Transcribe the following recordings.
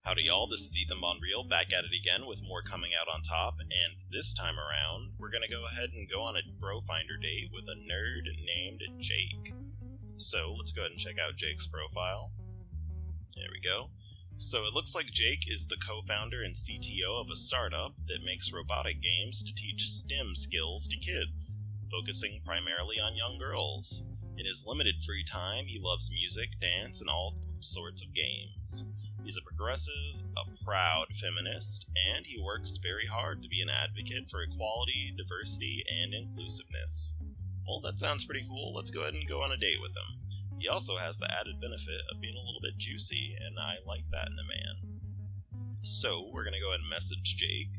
Howdy y'all, this is Ethan Bonreal, back at it again with more coming out on top, and this time around, we're gonna go ahead and go on a BroFinder date with a nerd named Jake. So, let's go ahead and check out Jake's profile. There we go. So it looks like Jake is the co-founder and CTO of a startup that makes robotic games to teach STEM skills to kids, focusing primarily on young girls. In his limited free time, he loves music, dance, and all sorts of games. He's a progressive, a proud feminist, and he works very hard to be an advocate for equality, diversity, and inclusiveness. Well, that sounds pretty cool. Let's go ahead and go on a date with him. He also has the added benefit of being a little bit juicy, and I like that in a man. So, we're gonna go ahead and message Jake.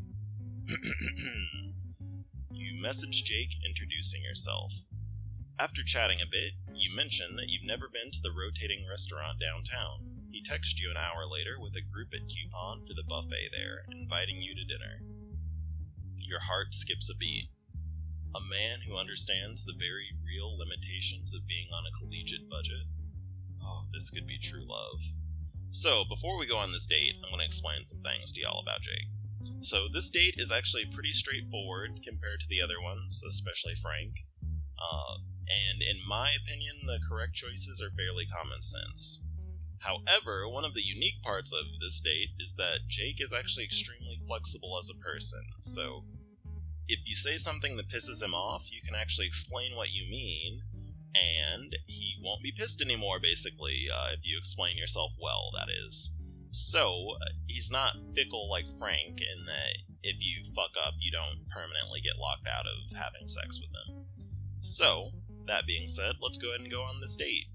You message Jake introducing yourself. After chatting a bit, you mention that you've never been to the rotating restaurant downtown. He texts you an hour later with a grouped coupon for the buffet there, inviting you to dinner. Your heart skips a beat. A man who understands the very real limitations of being on a collegiate budget? Oh, this could be true love. So, before we go on this date, I'm going to explain some things to y'all about Jake. So, this date is actually pretty straightforward compared to the other ones, especially Frank. And in my opinion, the correct choices are fairly common sense. However, one of the unique parts of this date is that Jake is actually extremely flexible as a person, so if you say something that pisses him off, you can actually explain what you mean, and he won't be pissed anymore, basically, if you explain yourself well, that is. So, he's not fickle like Frank in that if you fuck up, you don't permanently get locked out of having sex with him. So, that being said, let's go ahead and go on this date.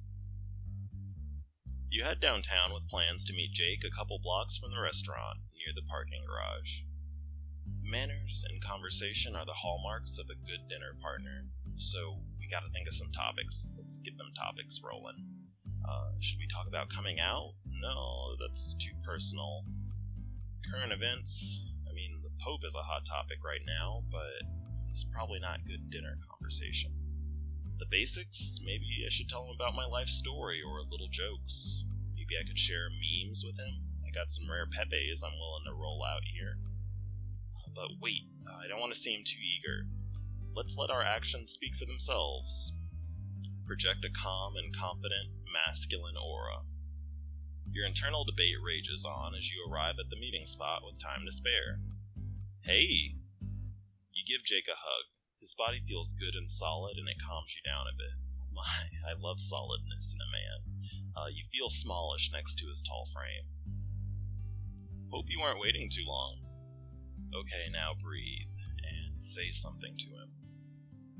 You head downtown with plans to meet Jake a couple blocks from the restaurant, near the parking garage. Manners and conversation are the hallmarks of a good dinner partner, so we gotta think of some topics. Let's get them topics rolling. Should we talk about coming out? No, that's too personal. Current events? I mean, the Pope is a hot topic right now, but it's probably not good dinner conversation. The basics? Maybe I should tell him about my life story or little jokes. Maybe I could share memes with him. I got some rare Pepes I'm willing to roll out here. But wait, I don't want to seem too eager. Let's let our actions speak for themselves. Project a calm and confident, masculine aura. Your internal debate rages on as you arrive at the meeting spot with time to spare. Hey! You give Jake a hug. His body feels good and solid, and it calms you down a bit. Oh my, I love solidness in a man. You feel smallish next to his tall frame. Hope you weren't waiting too long. Okay, now breathe, and say something to him.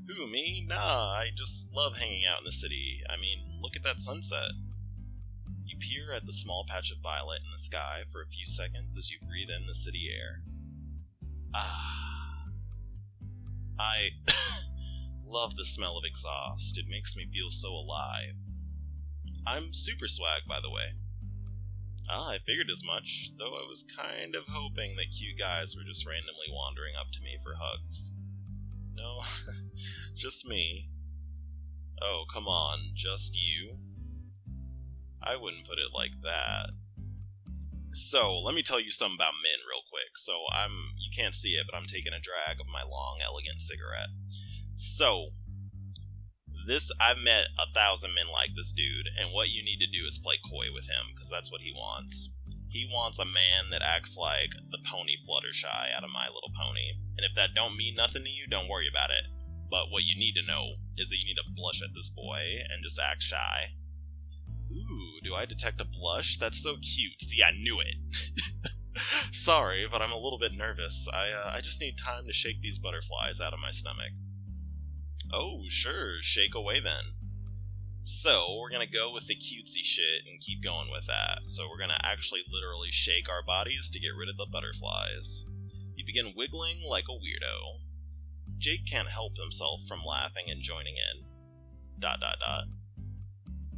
Who, me? Nah, I just love hanging out in the city. I mean, look at that sunset. You peer at the small patch of violet in the sky for a few seconds as you breathe in the city air. I love the smell of exhaust. It makes me feel so alive. I'm super swag, by the way. I figured as much, though I was kind of hoping that cute guys were just randomly wandering up to me for hugs. No, just me. Oh, come on, just you? I wouldn't put it like that. So, let me tell you something about men real quick. So, you can't see it, but I'm taking a drag of my long, elegant cigarette. So, I've met 1,000 men like this dude, and what you need to do is play coy with him, because that's what he wants. He wants a man that acts like the pony Fluttershy out of My Little Pony. And if that don't mean nothing to you, don't worry about it. But what you need to know is that you need to blush at this boy and just act shy. Ooh, do I detect a blush? That's so cute. See, I knew it. Sorry, but I'm a little bit nervous. I just need time to shake these butterflies out of my stomach. Oh, sure, shake away then. So, we're gonna go with the cutesy shit and keep going with that. So we're gonna actually literally shake our bodies to get rid of the butterflies. You begin wiggling like a weirdo. Jake can't help himself from laughing and joining in. ...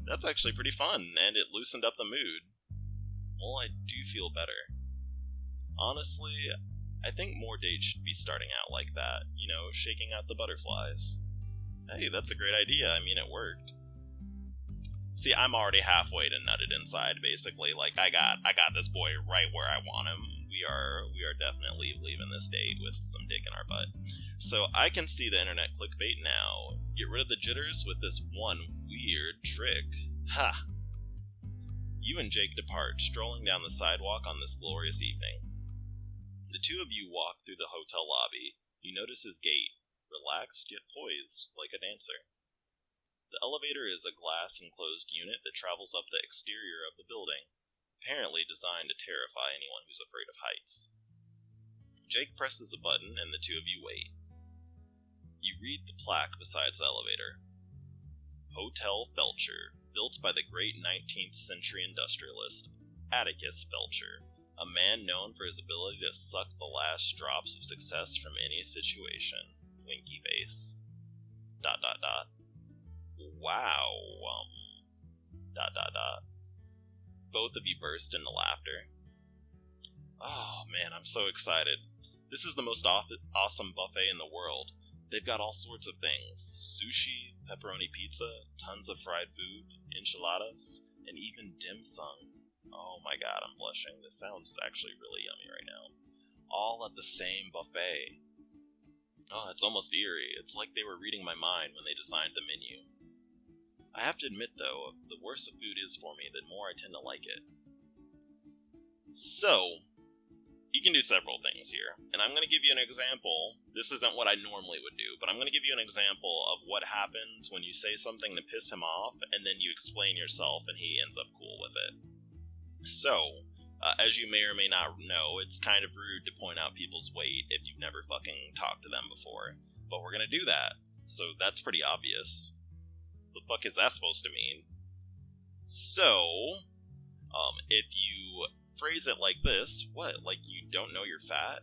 That's actually pretty fun, and it loosened up the mood. Well, I do feel better. Honestly, I think more dates should be starting out like that, shaking out the butterflies. Hey, that's a great idea. I mean, it worked. See, I'm already halfway to nutted inside, basically. Like, I got this boy right where I want him. We are definitely leaving this date with some dick in our butt. So I can see the internet clickbait now. Get rid of the jitters with this one weird trick. Ha! You and Jake depart, strolling down the sidewalk on this glorious evening. The two of you walk through the hotel lobby. You notice his gait, relaxed yet poised, like a dancer. The elevator is a glass-enclosed unit that travels up the exterior of the building, apparently designed to terrify anyone who's afraid of heights. Jake presses a button and the two of you wait. You read the plaque beside the elevator. Hotel Felcher, built by the great 19th century industrialist, Atticus Felcher, a man known for his ability to suck the last drops of success from any situation. Winky face. ... Wow, Both of you burst into laughter. Oh man, I'm so excited. This is the most awesome buffet in the world. They've got all sorts of things. Sushi, pepperoni pizza, tons of fried food, enchiladas, and even dim sum. Oh my god, I'm blushing. This sounds actually really yummy right now. All at the same buffet. Oh, it's almost eerie. It's like they were reading my mind when they designed the menu. I have to admit, though, the worse a food is for me, the more I tend to like it. So, you can do several things here, and I'm going to give you an example. This isn't what I normally would do, but I'm going to give you an example of what happens when you say something to piss him off, and then you explain yourself, and he ends up cool with it. So, as you may or may not know, it's kind of rude to point out people's weight if you've never fucking talked to them before, but we're going to do that, so that's pretty obvious. The fuck is that supposed to mean? So, if you phrase it like this, what, like you don't know you're fat?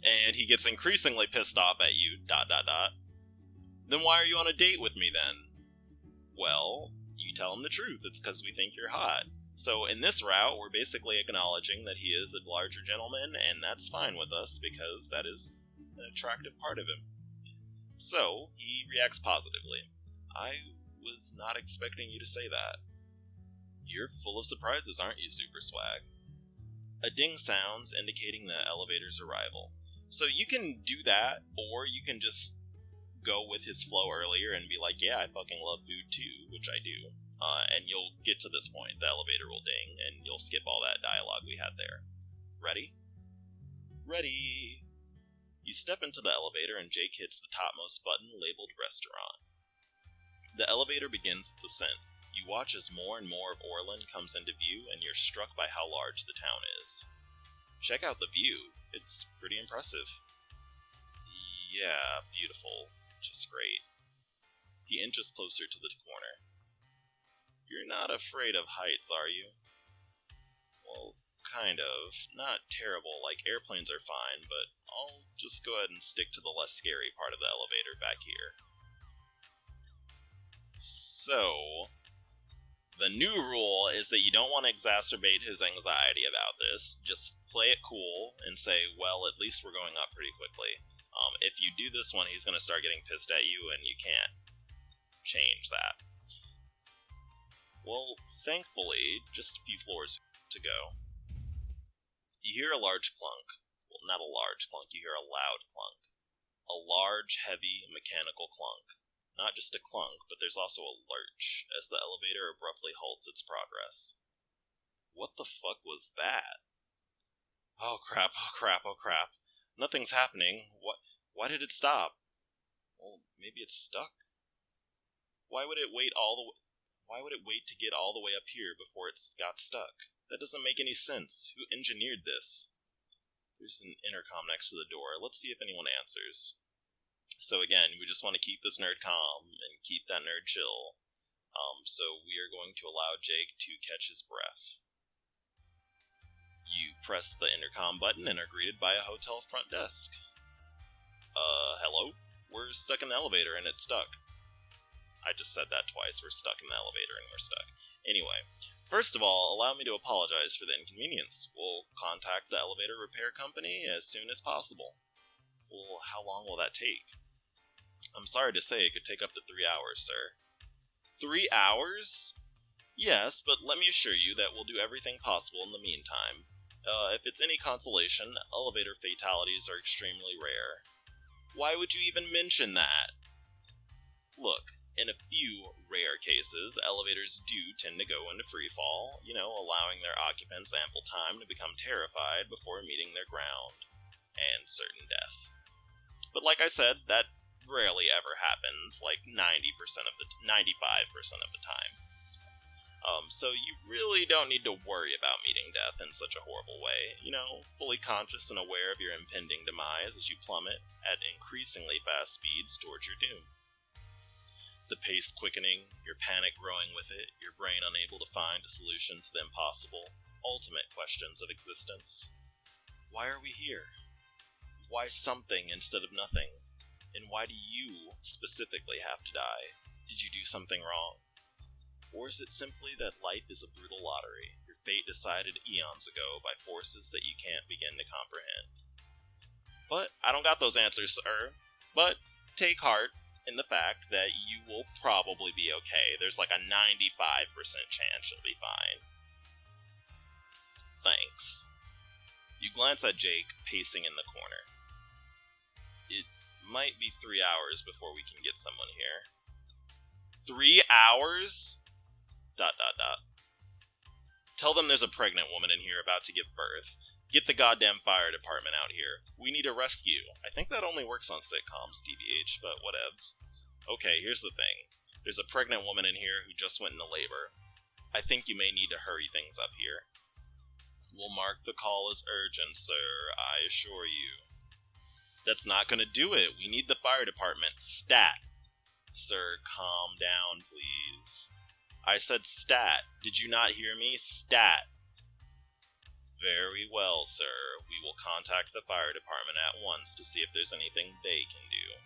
And he gets increasingly pissed off at you, ... Then why are you on a date with me then? Well, you tell him the truth, it's because we think you're hot. So in this route, we're basically acknowledging that he is a larger gentleman, and that's fine with us, because that is an attractive part of him. So, he reacts positively. I was not expecting you to say that. You're full of surprises, aren't you, Super Swag? A ding sounds, indicating the elevator's arrival. So you can do that, or you can just go with his flow earlier and be like, yeah, I fucking love food too, which I do. And you'll get to this point, the elevator will ding, and you'll skip all that dialogue we had there. Ready? Ready! You step into the elevator and Jake hits the topmost button labeled restaurant. The elevator begins its ascent. You watch as more and more of Orland comes into view, and you're struck by how large the town is. Check out the view. It's pretty impressive. Yeah, beautiful. Just great. He inches closer to the corner. You're not afraid of heights, are you? Well, kind of. Not terrible, like airplanes are fine, but I'll just go ahead and stick to the less scary part of the elevator back here. So, the new rule is that you don't want to exacerbate his anxiety about this. Just play it cool and say, well, at least we're going up pretty quickly. If you do this one, he's going to start getting pissed at you, and you can't change that. Well, thankfully, just a few floors to go. You hear a large clunk. Well, not a large clunk, you hear a loud clunk. A large, heavy, mechanical clunk. Not just a clunk, but there's also a lurch, as the elevator abruptly halts its progress. What the fuck was that? Oh crap, oh crap, oh crap. Nothing's happening. Why did it stop? Well, maybe it's stuck. Why would it wait to get all the way up here before it got stuck? That doesn't make any sense. Who engineered this? There's an intercom next to the door. Let's see if anyone answers. So again, we just want to keep this nerd calm and keep that nerd chill. So we are going to allow Jake to catch his breath. You press the intercom button and are greeted by a hotel front desk. Hello? We're stuck in the elevator and it's stuck. I just said that twice. We're stuck in the elevator and we're stuck. Anyway, first of all, allow me to apologize for the inconvenience. We'll contact the elevator repair company as soon as possible. Well, how long will that take? I'm sorry to say it could take up to 3 hours, sir. 3 hours? Yes, but let me assure you that we'll do everything possible in the meantime. If it's any consolation, elevator fatalities are extremely rare. Why would you even mention that? Look, in a few rare cases, elevators do tend to go into freefall, allowing their occupants ample time to become terrified before meeting their ground and certain death. But like I said, that rarely ever happens, like 95% of the time. So you really don't need to worry about meeting death in such a horrible way, fully conscious and aware of your impending demise as you plummet at increasingly fast speeds towards your doom. The pace quickening, your panic growing with it, your brain unable to find a solution to the impossible, ultimate questions of existence. Why are we here? Why something instead of nothing? And why do you specifically have to die? Did you do something wrong? Or is it simply that life is a brutal lottery, your fate decided eons ago by forces that you can't begin to comprehend? But I don't got those answers, sir. But take heart in the fact that you will probably be okay. There's like a 95% chance you'll be fine. Thanks. You glance at Jake pacing in the corner. It might be 3 hours before we can get someone here. 3 hours? ... Tell them there's a pregnant woman in here about to give birth. Get the goddamn fire department out here. We need a rescue. I think that only works on sitcoms, TBH, but whatevs. Okay, here's the thing. There's a pregnant woman in here who just went into labor. I think you may need to hurry things up here. We'll mark the call as urgent, sir, I assure you. That's not gonna do it. We need the fire department. Stat. Sir, calm down, please. I said stat. Did you not hear me? Stat. Very well, sir. We will contact the fire department at once to see if there's anything they can do.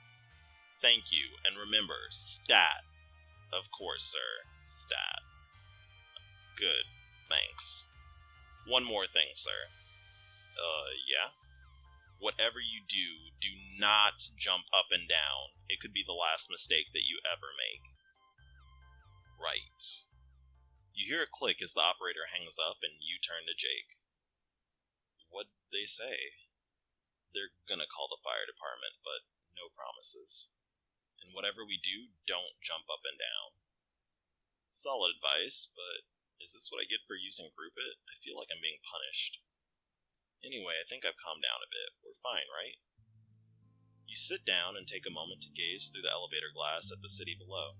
Thank you, and remember, stat. Of course, sir. Stat. Good. Thanks. One more thing, sir. Yeah? Whatever you do, do not jump up and down. It could be the last mistake that you ever make. Right. You hear a click as the operator hangs up and you turn to Jake. What'd they say? They're gonna call the fire department, but no promises. And whatever we do, don't jump up and down. Solid advice, but is this what I get for using Groupit? I feel like I'm being punished. Anyway, I think I've calmed down a bit. We're fine, right? You sit down and take a moment to gaze through the elevator glass at the city below.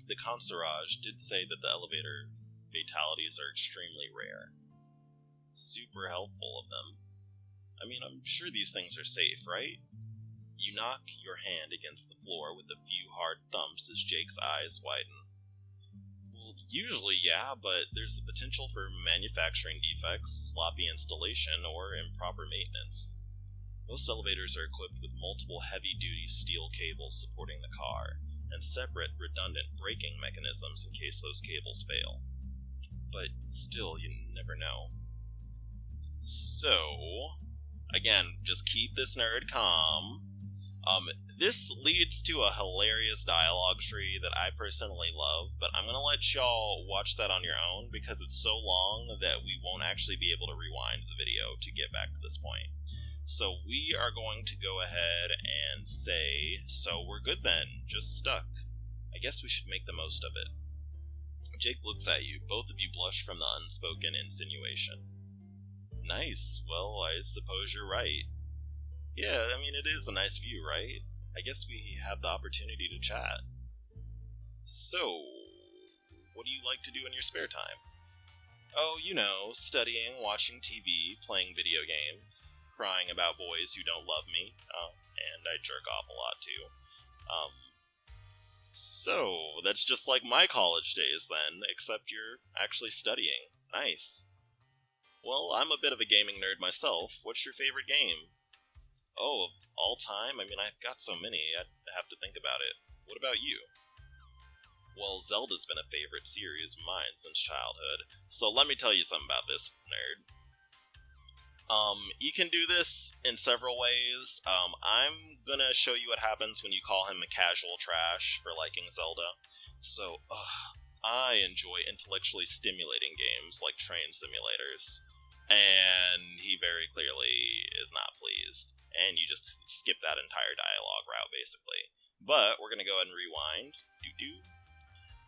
The concierge did say that the elevator fatalities are extremely rare. Super helpful of them. I mean, I'm sure these things are safe, right? You knock your hand against the floor with a few hard thumps as Jake's eyes widen. Well, usually, yeah, but there's the potential for manufacturing defects, sloppy installation, or improper maintenance. Most elevators are equipped with multiple heavy-duty steel cables supporting the car, and separate, redundant braking mechanisms in case those cables fail. But still, you never know. So, again, just keep this nerd calm. This leads to a hilarious dialogue tree that I personally love, but I'm gonna let y'all watch that on your own because it's so long that we won't actually be able to rewind the video to get back to this point. So we are going to go ahead and say, so we're good then, just stuck. I guess we should make the most of it. Jake looks at you, both of you blush from the unspoken insinuation. Nice, well, I suppose you're right. Yeah, I mean, it is a nice view, right? I guess we have the opportunity to chat. So, what do you like to do in your spare time? Oh, studying, watching TV, playing video games, crying about boys who don't love me, and I jerk off a lot too. So, that's just like my college days then, except you're actually studying. Nice. Well, I'm a bit of a gaming nerd myself. What's your favorite game? Oh, of all time? I mean, I've got so many, I'd have to think about it. What about you? Well, Zelda's been a favorite series of mine since childhood, so let me tell you something about this, nerd. You can do this in several ways. I'm gonna show you what happens when you call him a casual trash for liking Zelda. So, I enjoy intellectually stimulating games like train simulators. And he very clearly is not pleased. And you just skip that entire dialogue route, basically. But we're going to go ahead and rewind. Doo-doo.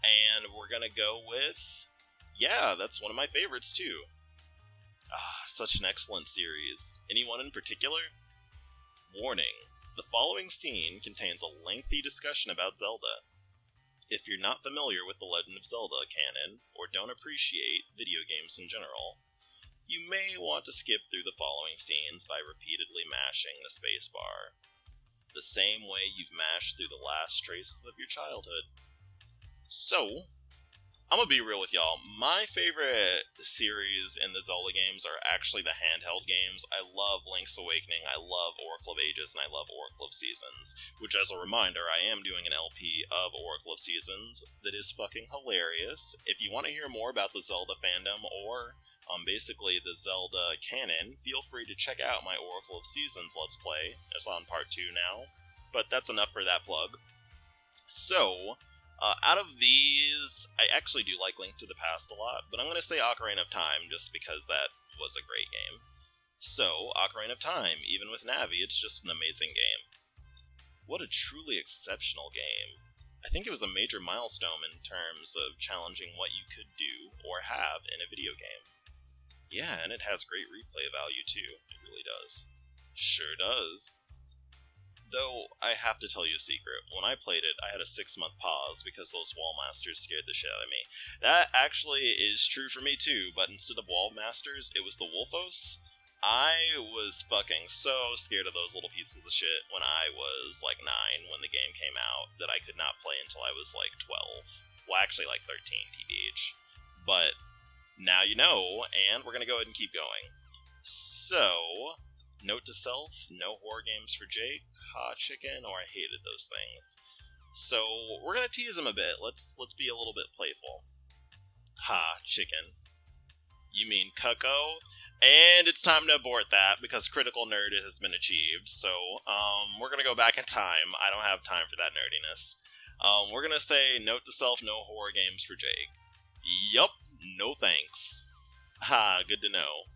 And we're going to go with... Yeah, that's one of my favorites, too. Such an excellent series. Anyone in particular? Warning. The following scene contains a lengthy discussion about Zelda. If you're not familiar with the Legend of Zelda canon, or don't appreciate video games in general, you may want to skip through the following scenes by repeatedly mashing the spacebar, the same way you've mashed through the last traces of your childhood. So, I'm gonna be real with y'all. My favorite series in the Zelda games are actually the handheld games. I love Link's Awakening, I love Oracle of Ages, and I love Oracle of Seasons. Which, as a reminder, I am doing an LP of Oracle of Seasons that is fucking hilarious. If you want to hear more about the Zelda fandom, or basically the Zelda canon, feel free to check out my Oracle of Seasons Let's Play. It's on part 2 now. But that's enough for that plug. So... out of these, I actually do like Link to the Past a lot, but I'm going to say Ocarina of Time just because that was a great game. So, Ocarina of Time, even with Navi, it's just an amazing game. What a truly exceptional game. I think it was a major milestone in terms of challenging what you could do or have in a video game. Yeah, and it has great replay value too. It really does. Sure does. Though, I have to tell you a secret. When I played it, I had a 6-month pause because those wall masters scared the shit out of me. That actually is true for me too, but instead of wall masters, it was the Wolfos. I was fucking so scared of those little pieces of shit when I was like 9 when the game came out that I could not play until I was like 12. Well, actually like 13, TBH. But now you know, and we're gonna go ahead and keep going. So... Note to self, no horror games for Jake, chicken, or I hated those things. So, we're gonna tease him a bit, let's be a little bit playful. Chicken. You mean cucko? And it's time to abort that, because critical nerd has been achieved, so, we're gonna go back in time. I don't have time for that nerdiness. We're gonna say, note to self, no horror games for Jake. Yup, no thanks. Good to know.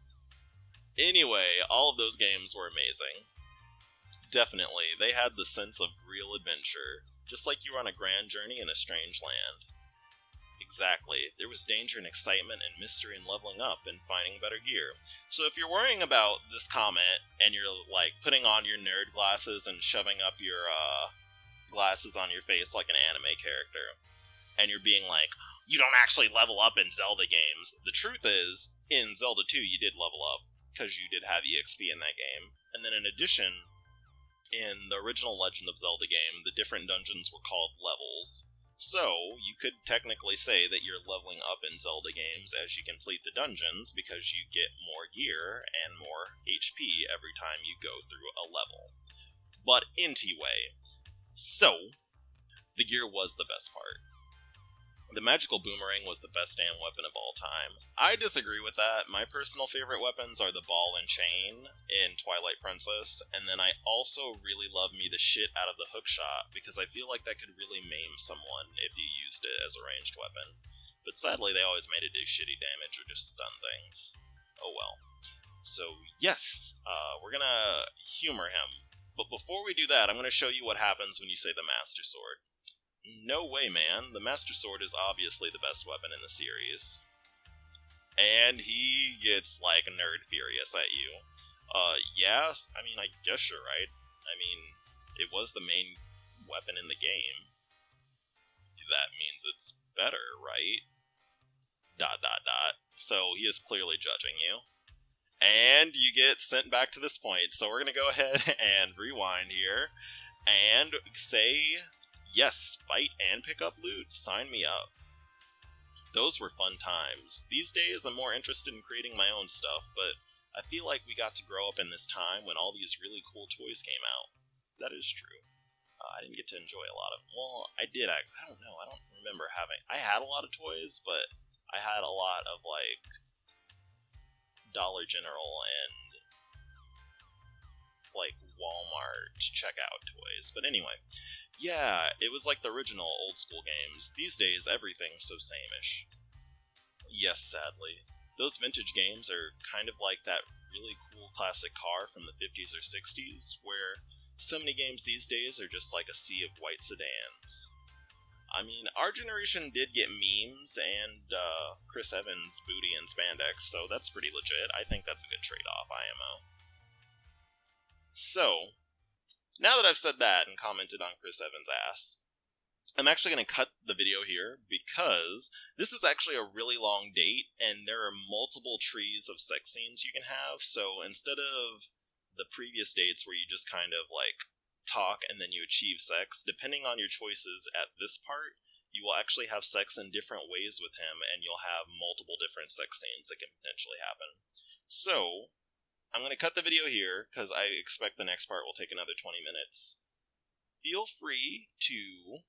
Anyway, all of those games were amazing. Definitely, they had the sense of real adventure, just like you were on a grand journey in a strange land. Exactly, there was danger and excitement and mystery and leveling up and finding better gear. So if you're worrying about this comment, and you're like putting on your nerd glasses and shoving up your glasses on your face like an anime character, and you're being like, you don't actually level up in Zelda games, the truth is, in Zelda 2 you did level up, because you did have EXP in that game. And then in addition, in the original Legend of Zelda game, the different dungeons were called levels. So, you could technically say that you're leveling up in Zelda games as you complete the dungeons, because you get more gear and more HP every time you go through a level. But anyway, so, the gear was the best part. The magical boomerang was the best damn weapon of all time. I disagree with that. My personal favorite weapons are the ball and chain in Twilight Princess, and then I also really love me the shit out of the hookshot, because I feel like that could really maim someone if you used it as a ranged weapon. But sadly, they always made it do shitty damage or just stun things. Oh well. So, yes, we're gonna humor him. But before we do that, I'm gonna show you what happens when you say the Master Sword. No way, man. The Master Sword is obviously the best weapon in the series. And he gets, like, nerd furious at you. Yeah, I mean, I guess you're right. I mean, it was the main weapon in the game. That means it's better, right? ... So he is clearly judging you. And you get sent back to this point. So we're gonna go ahead and rewind here. And say... Yes, fight and pick up loot. Sign me up. Those were fun times. These days, I'm more interested in creating my own stuff, but I feel like we got to grow up in this time when all these really cool toys came out. That is true. I didn't get to enjoy a lot of... Well, I did. I don't know. I don't remember having... I had a lot of toys, but I had a lot of, like, Dollar General and, like, Walmart checkout toys. But anyway... Yeah, it was like the original old school games. These days, everything's so same-ish. Yes, sadly. Those vintage games are kind of like that really cool classic car from the 50s or 60s, where so many games these days are just like a sea of white sedans. I mean, our generation did get memes and Chris Evans' booty and spandex, so that's pretty legit. I think that's a good trade-off, IMO. So, now that I've said that and commented on Chris Evans' ass, I'm actually going to cut the video here because this is actually a really long date and there are multiple trees of sex scenes you can have. So instead of the previous dates where you just kind of like talk and then you achieve sex, depending on your choices at this part, you will actually have sex in different ways with him and you'll have multiple different sex scenes that can potentially happen. So I'm going to cut the video here because I expect the next part will take another 20 minutes. Feel free to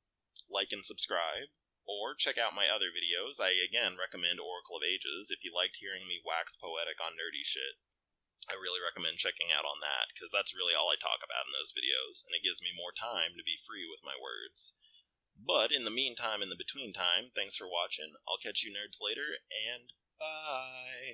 like and subscribe, or check out my other videos. I again recommend Oracle of Ages. If you liked hearing me wax poetic on nerdy shit, I really recommend checking out on that, because that's really all I talk about in those videos, and it gives me more time to be free with my words. But in the meantime, in the between time, thanks for watching. I'll catch you nerds later, and bye!